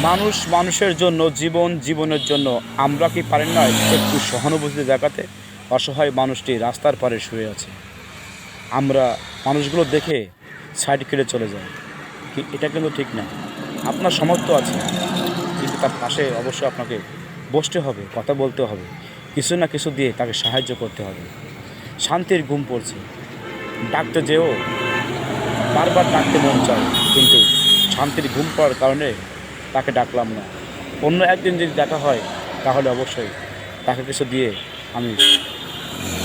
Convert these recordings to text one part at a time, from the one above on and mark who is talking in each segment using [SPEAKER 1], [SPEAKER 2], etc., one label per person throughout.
[SPEAKER 1] মানুষ মানুষের জন্য, জীবনের জন্য আমরা কি পারেন না একটু সহানুভূতি দেখাতে? অসহায় মানুষটি রাস্তার পাড়ে শুয়ে আছে, আমরা মানুষগুলো দেখে সাইড কেটে চলে যাই। এটা কিন্তু ঠিক না। আপনার সামর্থ্য আছে, কিন্তু তার পাশে অবশ্যই আপনাকে বসতে হবে, কথা বলতে হবে, কিছু না কিছু দিয়ে তাকে সাহায্য করতে হবে। শান্তির ঘুম পড়ছে, ডাকতে যেও, বারবার ডাকতে মন চায়, কিন্তু শান্তির ঘুম পড়ার কারণে তাকে ডাকলাম না। অন্য একদিন যদি দেখা হয় তাহলে অবশ্যই তাকে কিছু দিয়ে আমি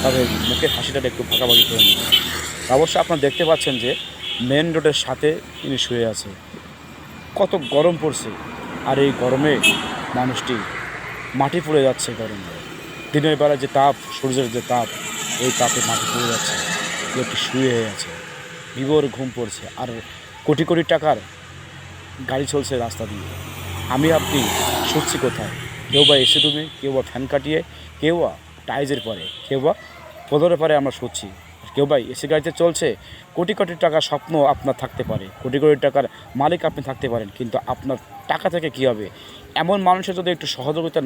[SPEAKER 1] তাদের মুখের হাসিটা একটু ভাগাভাগি করে নিই। অবশ্যই আপনারা দেখতে পাচ্ছেন যে মেন রোডের সাথে তিনি শুয়ে আছে। কত গরম পড়ছে, আর এই গরমে মানুষটি মাটি পড়ে যাচ্ছে। গরমে দিনের বেলা যে তাপ, সূর্যের যে তাপ, এই তাপে মাটি পড়ে যাচ্ছে। লোকটি শুয়ে হয়ে আছে, বিভোর ঘুম পড়ছে, আর কোটি কোটি টাকার গাড়ি চলছে রাস্তা দিয়ে। আমি আপনি শুচ্ছি কোথায়? কেউ বা এসি রুমে, কেউ বা ফ্যান কাটিয়ে, কেউ বা টাইজের পরে, কেউ বা পদরের পরে আমরা শুচ্ছি, কেউ বা এসি গাড়িতে চলছে। কোটি কোটি টাকার স্বপ্ন আপনার থাকতে পারে, কোটি কোটি টাকার মালিক আপনি থাকতে পারেন, কিন্তু আপনার টাকা থেকে কী হবে? এমন মানুষের যদি একটু সহযোগিতা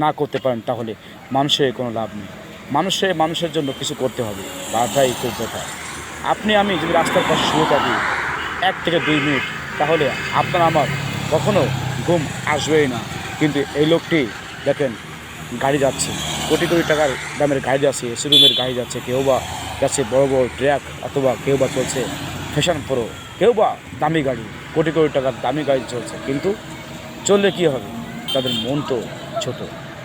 [SPEAKER 1] না করতে পারেন, তাহলে মানুষের কোনো লাভ নেই। মানুষের জন্য কিছু করতে হবে, বাধাই খুব কথা। আপনি আমি যদি রাস্তার পাশে শুয়ে থাকি 1 থেকে 2 মিনিট, তাহলে আপনার আমার কখনো ঘুম আসবেই না। কিন্তু এই লোকটি দেখেন, গাড়ি যাচ্ছে, কোটি কোটি টাকার দামের গাড়ি যাচ্ছে, এসি রুমের গাড়ি যাচ্ছে, কেউ বা যাচ্ছে বড় বড় ট্রাক, অথবা কেউ বা চলছে ফ্যাশন প্রো, কেউ বা দামি গাড়ি, কোটি কোটি টাকার দামি গাড়ি চলছে। কিন্তু চললে কী হবে? তাদের মন তো ছোট।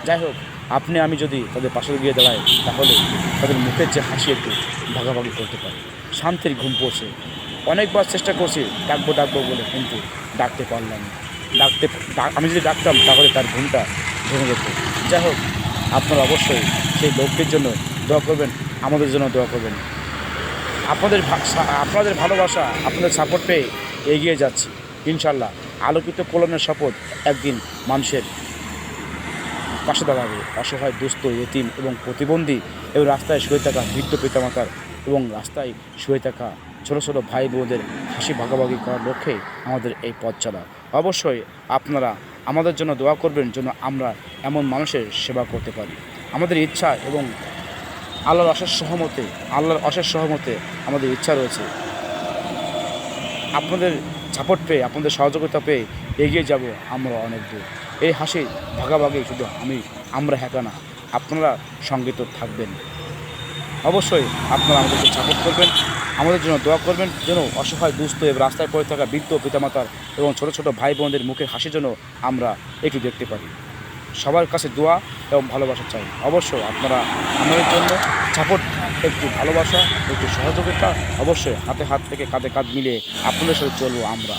[SPEAKER 1] যাই হোক, আপনি আমি যদি তাদের পাশে গিয়ে দাঁড়াই, তাহলে তাদের মুখের যে হাসি একটু ভাগাভাগি করতে পারি। শান্তির ঘুম পড়ছে, অনেকবার চেষ্টা করছি ডাকবো বলে, কিন্তু ডাকতে পারলাম না। আমি যদি ডাকতাম তাহলে তার ঘুমটা ভেঙে যেত। যাই হোক, আপনারা অবশ্যই সেই লোকটির জন্য দোয়া করবেন, আমাদের জন্য দোয়া করবেন। আপনাদের ভালোবাসা, আপনাদের সাপোর্ট পেয়ে এগিয়ে যাচ্ছি ইনশাল্লাহ। আলোকিত কলমের শপথ, একদিন মানুষের পাশে দাঁড়াবে। অসহায়, দুস্থ, এতিম এবং প্রতিবন্ধী, এবং রাস্তায় শুয়ে থাকা বৃদ্ধ পিতামাতার, এবং রাস্তায় শুয়ে থাকা ছোটো ছোটো ভাই বোনদের হাসি ভাগাভাগি করার লক্ষ্যে আমাদের এই পথ চলা। অবশ্যই আপনারা আমাদের জন্য দোয়া করবেন, যেন আমরা এমন মানুষের সেবা করতে পারি। আমাদের ইচ্ছা এবং আল্লাহর অশেষ সহমতে আমাদের ইচ্ছা রয়েছে। আপনাদের সাপোর্ট পেয়ে, আপনাদের সহযোগিতা পেয়ে এগিয়ে যাব আমরা অনেক দূর। এই হাসি ভাগাভাগি শুধু আমরা একা না, আপনারা সঙ্গে তো থাকবেন। অবশ্যই আপনারা আমাদেরকে সাপোর্ট করবেন, আমাদের জন্য দোয়া করবেন, যেন অসহায়, দুস্থ এবং রাস্তায় পড়ে থাকা বৃদ্ধ পিতামাতার এবং ছোটো ছোটো ভাই বোনদের মুখের হাসি যেন আমরা একটু দেখতে পারি। সবার কাছে দোয়া এবং ভালোবাসা চাই। অবশ্যই আপনারা আমাদের জন্য সাপোর্ট, একটু ভালোবাসা, একটু সহযোগিতা, অবশ্যই হাতে হাত থেকে কাঁধে কাঁধ মিলিয়ে আপনাদের সাথে চলবো আমরা।